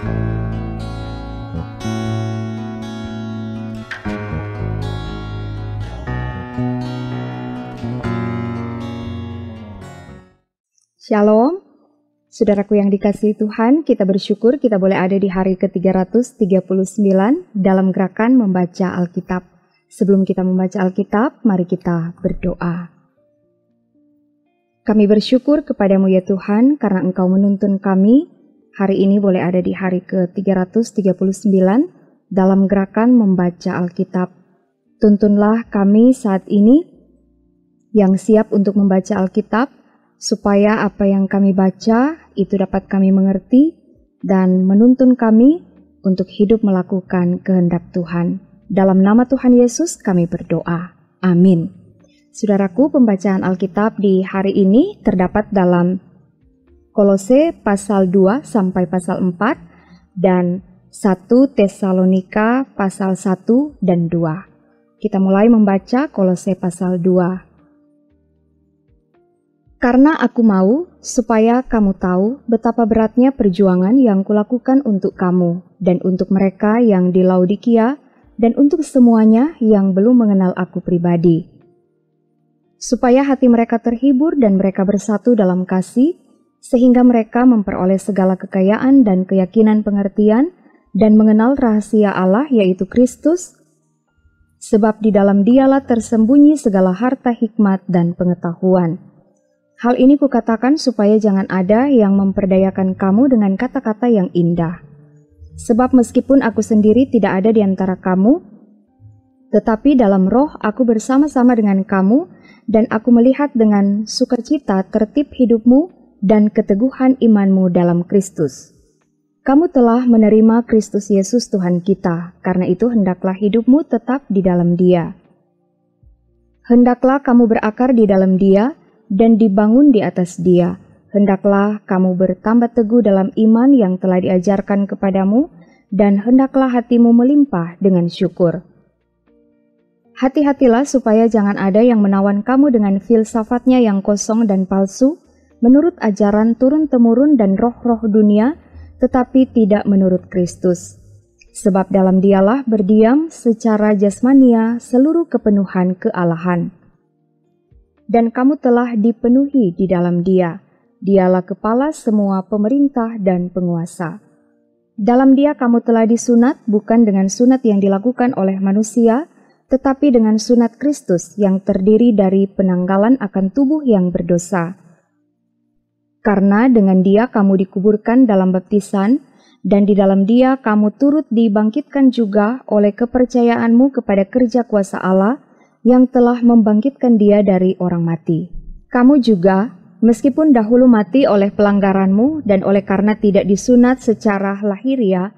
Shalom, saudaraku yang dikasihi Tuhan, kita bersyukur kita boleh ada di hari ke-339 dalam gerakan membaca Alkitab. Sebelum kita membaca Alkitab, mari kita berdoa. Kami bersyukur kepadamu ya Tuhan, karena Engkau menuntun kami hari ini boleh ada di hari ke-339 dalam gerakan membaca Alkitab. Tuntunlah kami saat ini yang siap untuk membaca Alkitab, supaya apa yang kami baca itu dapat kami mengerti dan menuntun kami untuk hidup melakukan kehendak Tuhan. Dalam nama Tuhan Yesus kami berdoa. Amin. Saudaraku, pembacaan Alkitab di hari ini terdapat dalam Kolose pasal 2 sampai pasal 4 dan 1 Tesalonika pasal 1 dan 2. Kita mulai membaca Kolose pasal 2. Karena aku mau supaya kamu tahu betapa beratnya perjuangan yang kulakukan untuk kamu dan untuk mereka yang di Laodikia dan untuk semuanya yang belum mengenal aku pribadi. Supaya hati mereka terhibur dan mereka bersatu dalam kasih, sehingga mereka memperoleh segala kekayaan dan keyakinan pengertian dan mengenal rahasia Allah yaitu Kristus, sebab di dalam Dialah tersembunyi segala harta hikmat dan pengetahuan. Hal ini kukatakan supaya jangan ada yang memperdayakan kamu dengan kata-kata yang indah. Sebab meskipun aku sendiri tidak ada di antara kamu, tetapi dalam roh aku bersama-sama dengan kamu, dan aku melihat dengan sukacita tertib hidupmu dan keteguhan imanmu dalam Kristus. Kamu telah menerima Kristus Yesus Tuhan kita, karena itu hendaklah hidupmu tetap di dalam Dia. Hendaklah kamu berakar di dalam Dia, dan dibangun di atas Dia. Hendaklah kamu bertambah teguh dalam iman yang telah diajarkan kepadamu, dan hendaklah hatimu melimpah dengan syukur. Hati-hatilah supaya jangan ada yang menawan kamu dengan filsafatnya yang kosong dan palsu, menurut ajaran turun-temurun dan roh-roh dunia, tetapi tidak menurut Kristus. Sebab dalam Dialah berdiam secara jasmania seluruh kepenuhan kealahan. Dan kamu telah dipenuhi di dalam Dia. Dialah kepala semua pemerintah dan penguasa. Dalam Dia kamu telah disunat bukan dengan sunat yang dilakukan oleh manusia, tetapi dengan sunat Kristus yang terdiri dari penanggalan akan tubuh yang berdosa. Karena dengan Dia kamu dikuburkan dalam baptisan, dan di dalam Dia kamu turut dibangkitkan juga oleh kepercayaanmu kepada kerja kuasa Allah, yang telah membangkitkan Dia dari orang mati. Kamu juga, meskipun dahulu mati oleh pelanggaranmu dan oleh karena tidak disunat secara lahiriah,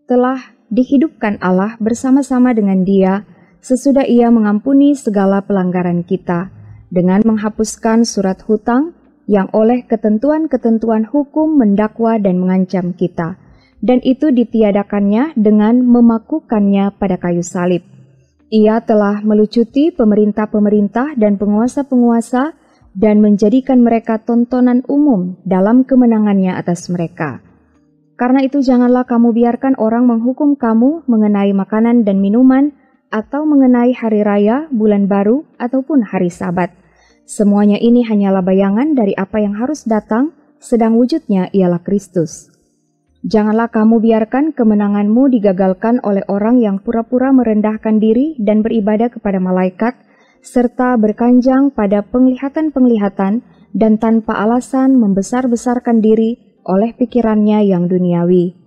telah dihidupkan Allah bersama-sama dengan Dia sesudah Ia mengampuni segala pelanggaran kita, dengan menghapuskan surat hutang yang oleh ketentuan-ketentuan hukum mendakwa dan mengancam kita, dan itu ditiadakannya dengan memakukannya pada kayu salib. Ia telah melucuti pemerintah-pemerintah dan penguasa-penguasa dan menjadikan mereka tontonan umum dalam kemenangannya atas mereka. Karena itu janganlah kamu biarkan orang menghukum kamu mengenai makanan dan minuman atau mengenai hari raya, bulan baru, ataupun hari Sabat. Semuanya ini hanyalah bayangan dari apa yang harus datang, sedang wujudnya ialah Kristus. Janganlah kamu biarkan kemenanganmu digagalkan oleh orang yang pura-pura merendahkan diri dan beribadah kepada malaikat, serta berkanjang pada penglihatan-penglihatan dan tanpa alasan membesar-besarkan diri oleh pikirannya yang duniawi.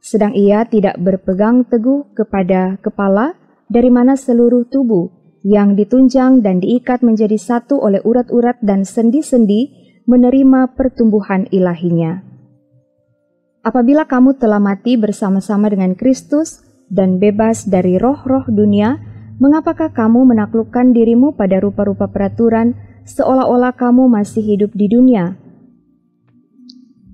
Sedang ia tidak berpegang teguh kepada kepala, dari mana seluruh tubuh yang ditunjang dan diikat menjadi satu oleh urat-urat dan sendi-sendi menerima pertumbuhan ilahinya. Apabila kamu telah mati bersama-sama dengan Kristus dan bebas dari roh-roh dunia, mengapakah kamu menaklukkan dirimu pada rupa-rupa peraturan seolah-olah kamu masih hidup di dunia?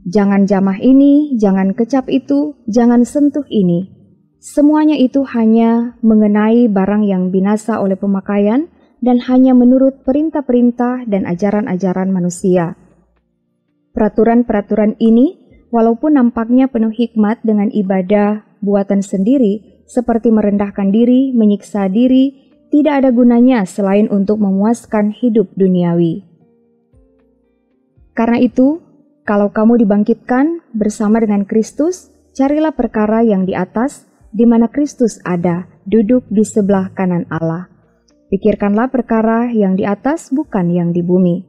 Jangan jamah ini, jangan kecap itu, jangan sentuh ini. Semuanya itu hanya mengenai barang yang binasa oleh pemakaian dan hanya menurut perintah-perintah dan ajaran-ajaran manusia. Peraturan-peraturan ini walaupun nampaknya penuh hikmat dengan ibadah buatan sendiri, seperti merendahkan diri, menyiksa diri, tidak ada gunanya selain untuk memuaskan hidup duniawi. Karena itu, kalau kamu dibangkitkan bersama dengan Kristus, carilah perkara yang di atas, di mana Kristus ada, duduk di sebelah kanan Allah. Pikirkanlah perkara yang di atas, bukan yang di bumi.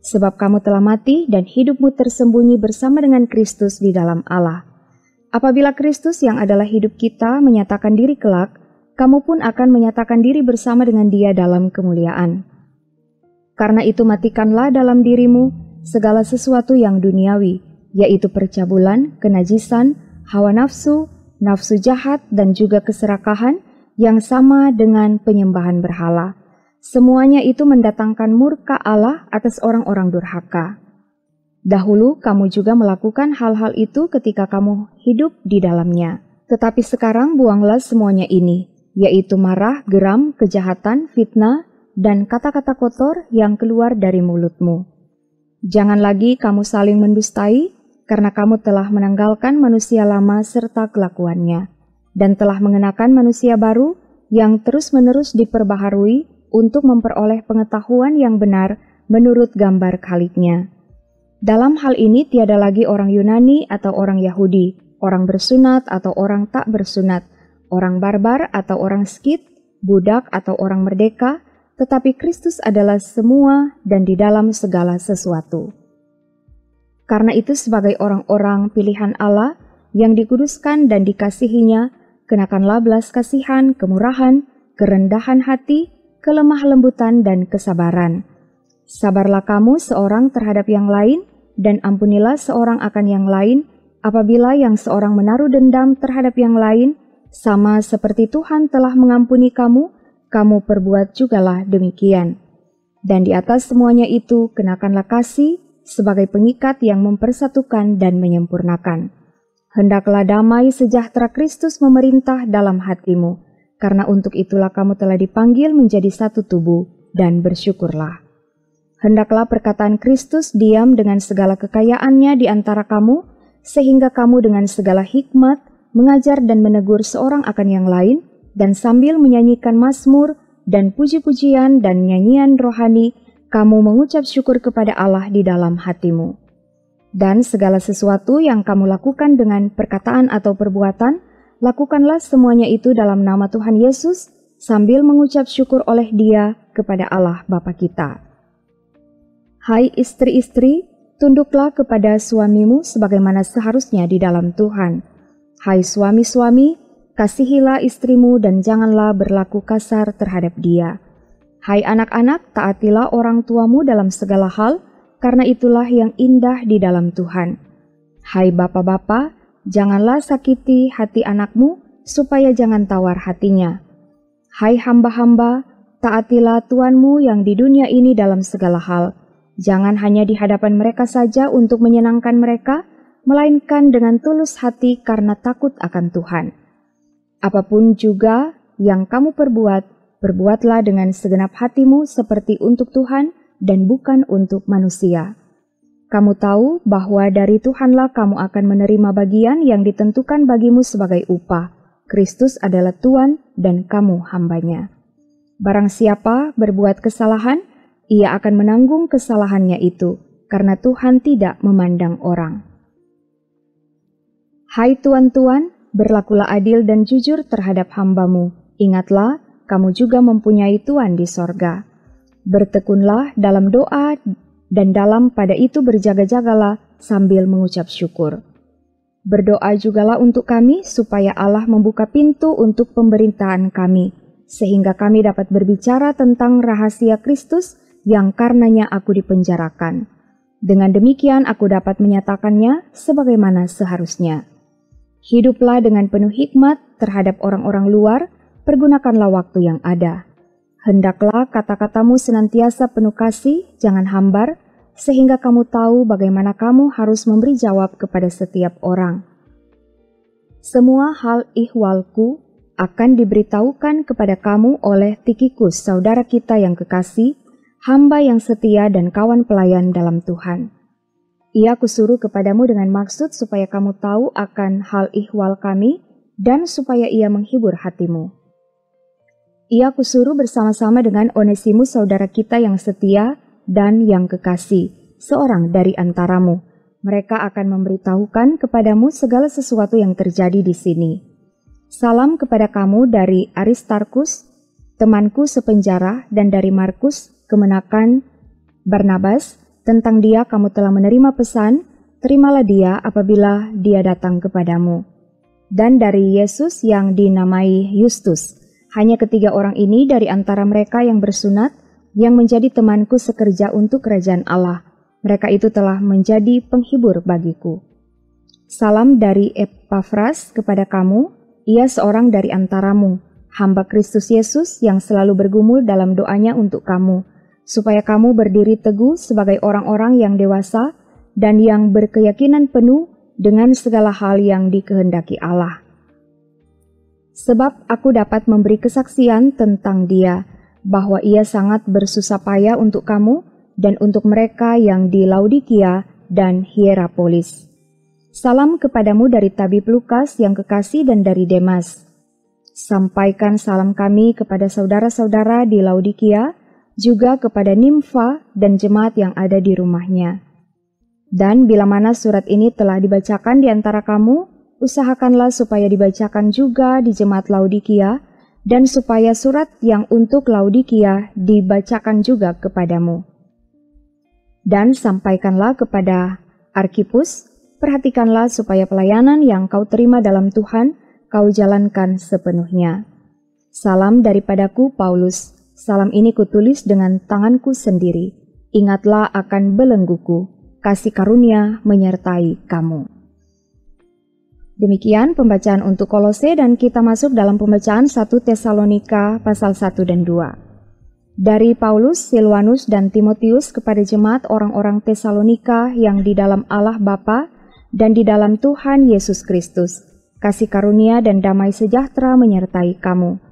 Sebab kamu telah mati dan hidupmu tersembunyi bersama dengan Kristus di dalam Allah. Apabila Kristus yang adalah hidup kita menyatakan diri kelak, kamu pun akan menyatakan diri bersama dengan Dia dalam kemuliaan. Karena itu matikanlah dalam dirimu segala sesuatu yang duniawi, yaitu percabulan, kenajisan, hawa nafsu, nafsu jahat, dan juga keserakahan yang sama dengan penyembahan berhala. Semuanya itu mendatangkan murka Allah atas orang-orang durhaka. Dahulu kamu juga melakukan hal-hal itu ketika kamu hidup di dalamnya. Tetapi sekarang buanglah semuanya ini, yaitu marah, geram, kejahatan, fitnah, dan kata-kata kotor yang keluar dari mulutmu. Jangan lagi kamu saling mendustai, karena kamu telah menanggalkan manusia lama serta kelakuannya, dan telah mengenakan manusia baru yang terus-menerus diperbaharui untuk memperoleh pengetahuan yang benar menurut gambar Khaliknya. Dalam hal ini tiada lagi orang Yunani atau orang Yahudi, orang bersunat atau orang tak bersunat, orang barbar atau orang Skit, budak atau orang merdeka, tetapi Kristus adalah semua dan di dalam segala sesuatu. Karena itu sebagai orang-orang pilihan Allah yang dikuduskan dan dikasihinya, kenakanlah belas kasihan, kemurahan, kerendahan hati, kelemah lembutan, dan kesabaran. Sabarlah kamu seorang terhadap yang lain, dan ampunilah seorang akan yang lain, apabila yang seorang menaruh dendam terhadap yang lain, sama seperti Tuhan telah mengampuni kamu, kamu perbuat jugalah demikian. Dan di atas semuanya itu, kenakanlah kasih sebagai pengikat yang mempersatukan dan menyempurnakan. Hendaklah damai sejahtera Kristus memerintah dalam hatimu, karena untuk itulah kamu telah dipanggil menjadi satu tubuh, dan bersyukurlah. Hendaklah perkataan Kristus diam dengan segala kekayaannya di antara kamu, sehingga kamu dengan segala hikmat mengajar dan menegur seorang akan yang lain, dan sambil menyanyikan mazmur dan puji-pujian dan nyanyian rohani, kamu mengucap syukur kepada Allah di dalam hatimu. Dan segala sesuatu yang kamu lakukan dengan perkataan atau perbuatan, lakukanlah semuanya itu dalam nama Tuhan Yesus, sambil mengucap syukur oleh Dia kepada Allah Bapa kita. Hai istri-istri, tunduklah kepada suamimu sebagaimana seharusnya di dalam Tuhan. Hai suami-suami, kasihilah istrimu dan janganlah berlaku kasar terhadap dia. Hai anak-anak, taatilah orang tuamu dalam segala hal, karena itulah yang indah di dalam Tuhan. Hai bapak-bapak, janganlah sakiti hati anakmu, supaya jangan tawar hatinya. Hai hamba-hamba, taatilah tuanmu yang di dunia ini dalam segala hal. Jangan hanya di hadapan mereka saja untuk menyenangkan mereka, melainkan dengan tulus hati karena takut akan Tuhan. Apapun juga yang kamu perbuat, perbuatlah dengan segenap hatimu seperti untuk Tuhan dan bukan untuk manusia. Kamu tahu bahwa dari Tuhanlah kamu akan menerima bagian yang ditentukan bagimu sebagai upah. Kristus adalah Tuhan dan kamu hambanya. Barang siapa berbuat kesalahan, ia akan menanggung kesalahannya itu, karena Tuhan tidak memandang orang. Hai tuan-tuan, berlakulah adil dan jujur terhadap hambamu. Ingatlah, kamu juga mempunyai Tuhan di sorga. Bertekunlah dalam doa dan dalam pada itu berjaga-jagalah sambil mengucap syukur. Berdoa jugalah untuk kami supaya Allah membuka pintu untuk pemberitaan kami, sehingga kami dapat berbicara tentang rahasia Kristus yang karenanya aku dipenjarakan. Dengan demikian aku dapat menyatakannya sebagaimana seharusnya. Hiduplah dengan penuh hikmat terhadap orang-orang luar, pergunakanlah waktu yang ada. Hendaklah kata-katamu senantiasa penuh kasih, jangan hambar, sehingga kamu tahu bagaimana kamu harus memberi jawab kepada setiap orang. Semua hal ihwalku akan diberitahukan kepada kamu oleh Tikhikus, saudara kita yang kekasih, hamba yang setia dan kawan pelayan dalam Tuhan. Ia kusuruh kepadamu dengan maksud supaya kamu tahu akan hal ihwal kami dan supaya ia menghibur hatimu. Ia kusuruh bersama-sama dengan Onesimus saudara kita yang setia dan yang kekasih, seorang dari antaramu. Mereka akan memberitahukan kepadamu segala sesuatu yang terjadi di sini. Salam kepada kamu dari Aristarkus, temanku sepenjara, dan dari Markus, kemenakan Barnabas. Tentang dia kamu telah menerima pesan, terimalah dia apabila dia datang kepadamu. Dan dari Yesus yang dinamai Yustus, hanya ketiga orang ini dari antara mereka yang bersunat, yang menjadi temanku sekerja untuk kerajaan Allah. Mereka itu telah menjadi penghibur bagiku. Salam dari Epafras kepada kamu, ia seorang dari antaramu, hamba Kristus Yesus yang selalu bergumul dalam doanya untuk kamu, supaya kamu berdiri teguh sebagai orang-orang yang dewasa dan yang berkeyakinan penuh dengan segala hal yang dikehendaki Allah. Sebab aku dapat memberi kesaksian tentang dia, bahwa ia sangat bersusah payah untuk kamu dan untuk mereka yang di Laodikia dan Hierapolis. Salam kepadamu dari tabib Lukas yang kekasih dan dari Demas. Sampaikan salam kami kepada saudara-saudara di Laodikia, juga kepada Nimfa dan jemaat yang ada di rumahnya. Dan bila mana surat ini telah dibacakan di antara kamu, usahakanlah supaya dibacakan juga di jemaat Laodikia, dan supaya surat yang untuk Laodikia dibacakan juga kepadamu. Dan sampaikanlah kepada Arkipus, perhatikanlah supaya pelayanan yang kau terima dalam Tuhan, kau jalankan sepenuhnya. Salam daripadaku, Paulus. Salam ini kutulis dengan tanganku sendiri. Ingatlah akan belengguku. Kasih karunia menyertai kamu. Demikian pembacaan untuk Kolose dan kita masuk dalam pembacaan 1 Tesalonika pasal 1 dan 2. Dari Paulus, Silwanus, dan Timotius kepada jemaat orang-orang Tesalonika yang di dalam Allah Bapa dan di dalam Tuhan Yesus Kristus. Kasih karunia dan damai sejahtera menyertai kamu.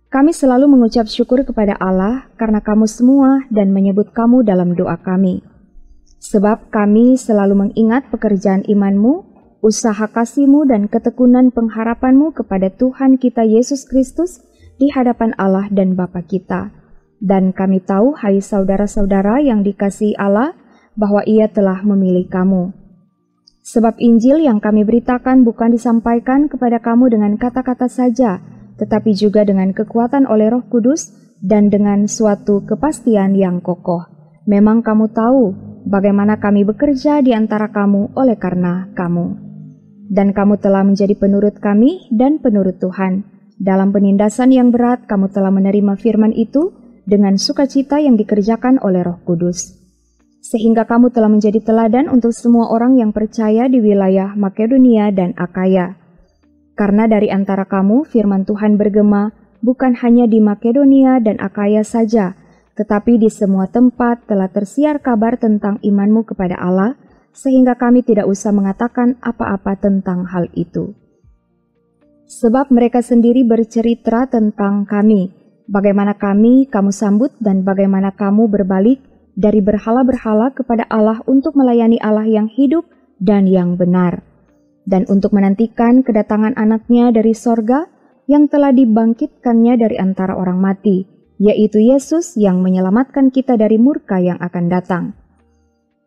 Kami selalu mengucap syukur kepada Allah karena kamu semua dan menyebut kamu dalam doa kami. Sebab kami selalu mengingat pekerjaan imanmu, usaha kasihmu dan ketekunan pengharapanmu kepada Tuhan kita Yesus Kristus di hadapan Allah dan Bapa kita. Dan kami tahu, hai saudara-saudara yang dikasihi Allah, bahwa Ia telah memilih kamu. Sebab Injil yang kami beritakan bukan disampaikan kepada kamu dengan kata-kata saja, tetapi juga dengan kekuatan oleh Roh Kudus dan dengan suatu kepastian yang kokoh. Memang kamu tahu bagaimana kami bekerja di antara kamu oleh karena kamu. Dan kamu telah menjadi penurut kami dan penurut Tuhan. Dalam penindasan yang berat, kamu telah menerima firman itu dengan sukacita yang dikerjakan oleh Roh Kudus. Sehingga kamu telah menjadi teladan untuk semua orang yang percaya di wilayah Makedonia dan Akaya. Karena dari antara kamu firman Tuhan bergema bukan hanya di Makedonia dan Akaya saja, tetapi di semua tempat telah tersiar kabar tentang imanmu kepada Allah, sehingga kami tidak usah mengatakan apa-apa tentang hal itu. Sebab mereka sendiri bercerita tentang kami, bagaimana kamu sambut dan bagaimana kamu berbalik dari berhala-berhala kepada Allah untuk melayani Allah yang hidup dan yang benar, dan untuk menantikan kedatangan anaknya dari sorga yang telah dibangkitkannya dari antara orang mati, yaitu Yesus yang menyelamatkan kita dari murka yang akan datang.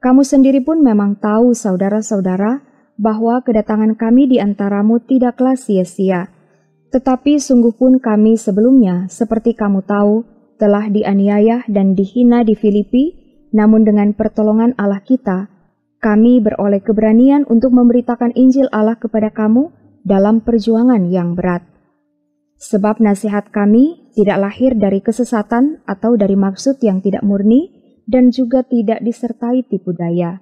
Kamu sendiri pun memang tahu, saudara-saudara, bahwa kedatangan kami di antaramu tidaklah sia-sia. Tetapi sungguh pun kami sebelumnya, seperti kamu tahu, telah dianiaya dan dihina di Filipi, namun dengan pertolongan Allah kita, kami beroleh keberanian untuk memberitakan Injil Allah kepada kamu dalam perjuangan yang berat. Sebab nasihat kami tidak lahir dari kesesatan atau dari maksud yang tidak murni dan juga tidak disertai tipu daya.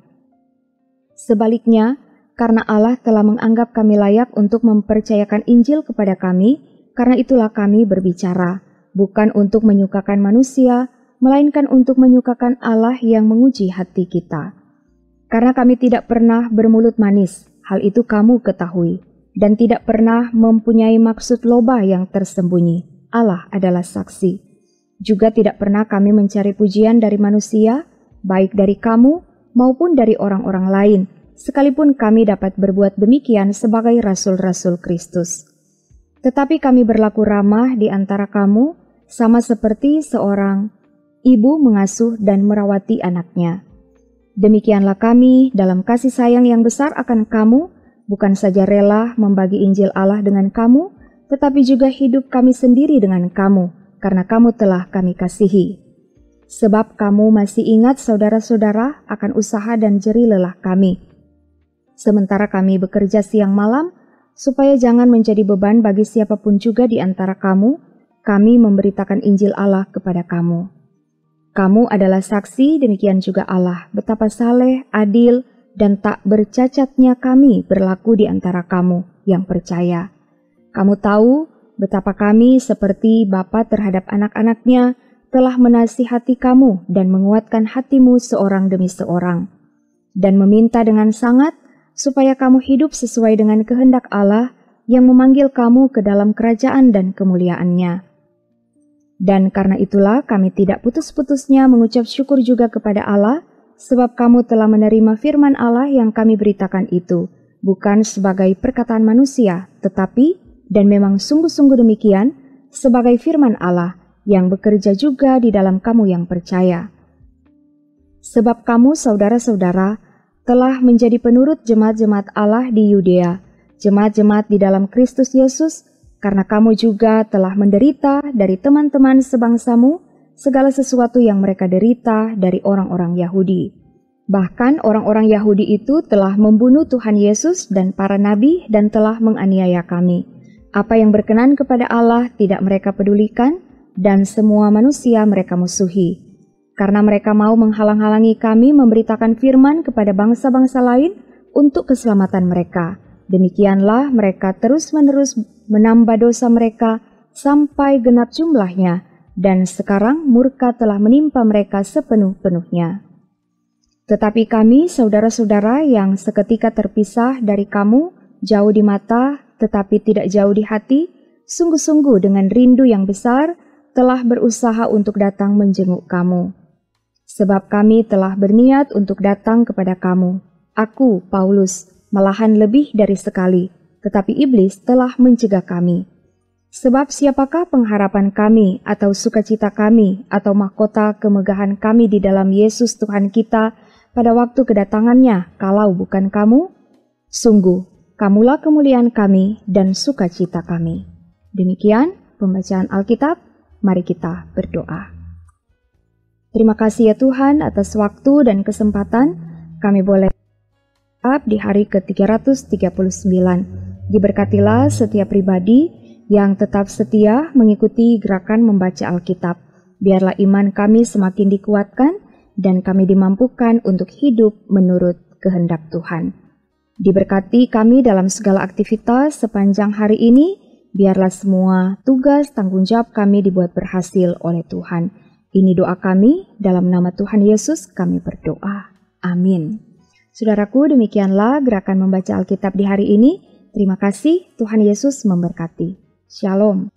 Sebaliknya, karena Allah telah menganggap kami layak untuk mempercayakan Injil kepada kami, karena itulah kami berbicara, bukan untuk menyukakan manusia, melainkan untuk menyukakan Allah yang menguji hati kita. Karena kami tidak pernah bermulut manis, hal itu kamu ketahui, dan tidak pernah mempunyai maksud loba yang tersembunyi. Allah adalah saksi. Juga tidak pernah kami mencari pujian dari manusia, baik dari kamu maupun dari orang-orang lain, sekalipun kami dapat berbuat demikian sebagai rasul-rasul Kristus. Tetapi kami berlaku ramah di antara kamu, sama seperti seorang ibu mengasuh dan merawati anaknya. Demikianlah kami dalam kasih sayang yang besar akan kamu, bukan saja rela membagi Injil Allah dengan kamu, tetapi juga hidup kami sendiri dengan kamu, karena kamu telah kami kasihi. Sebab kamu masih ingat saudara-saudara akan usaha dan jerih lelah kami. Sementara kami bekerja siang malam, supaya jangan menjadi beban bagi siapapun juga di antara kamu, kami memberitakan Injil Allah kepada kamu. Kamu adalah saksi, demikian juga Allah, betapa saleh, adil, dan tak bercacatnya kami berlaku di antara kamu yang percaya. Kamu tahu betapa kami seperti bapa terhadap anak-anaknya telah menasihati kamu dan menguatkan hatimu seorang demi seorang, dan meminta dengan sangat supaya kamu hidup sesuai dengan kehendak Allah yang memanggil kamu ke dalam kerajaan dan kemuliaan-Nya. Dan karena itulah kami tidak putus-putusnya mengucap syukur juga kepada Allah, sebab kamu telah menerima firman Allah yang kami beritakan itu, bukan sebagai perkataan manusia, tetapi, dan memang sungguh-sungguh demikian, sebagai firman Allah yang bekerja juga di dalam kamu yang percaya. Sebab kamu, saudara-saudara, telah menjadi penurut jemaat-jemaat Allah di Yudea, jemaat-jemaat di dalam Kristus Yesus, karena kamu juga telah menderita dari teman-teman sebangsamu segala sesuatu yang mereka derita dari orang-orang Yahudi. Bahkan orang-orang Yahudi itu telah membunuh Tuhan Yesus dan para nabi dan telah menganiaya kami. Apa yang berkenan kepada Allah tidak mereka pedulikan, dan semua manusia mereka musuhi. Karena mereka mau menghalang-halangi kami memberitakan firman kepada bangsa-bangsa lain untuk keselamatan mereka. Demikianlah mereka terus-menerus menambah dosa mereka sampai genap jumlahnya, dan sekarang murka telah menimpa mereka sepenuh-penuhnya. Tetapi kami, saudara-saudara yang seketika terpisah dari kamu, jauh di mata, tetapi tidak jauh di hati, sungguh-sungguh dengan rindu yang besar, telah berusaha untuk datang menjenguk kamu. Sebab kami telah berniat untuk datang kepada kamu. Aku, Paulus, malahan lebih dari sekali, tetapi iblis telah mencegah kami. Sebab siapakah pengharapan kami, atau sukacita kami, atau mahkota kemegahan kami di dalam Yesus Tuhan kita pada waktu kedatangannya, kalau bukan kamu? Sungguh, kamulah kemuliaan kami dan sukacita kami. Demikian pembacaan Alkitab, mari kita berdoa. Terima kasih ya Tuhan atas waktu dan kesempatan kami boleh di hari ke-339. Diberkatilah setiap pribadi yang tetap setia mengikuti gerakan membaca Alkitab. Biarlah iman kami semakin dikuatkan dan kami dimampukan untuk hidup menurut kehendak Tuhan. Diberkati kami dalam segala aktivitas sepanjang hari ini, biarlah semua tugas tanggung jawab kami dibuat berhasil oleh Tuhan. Ini doa kami, dalam nama Tuhan Yesus kami berdoa. Amin. Saudaraku, demikianlah gerakan membaca Alkitab di hari ini. Terima kasih, Tuhan Yesus memberkati. Shalom.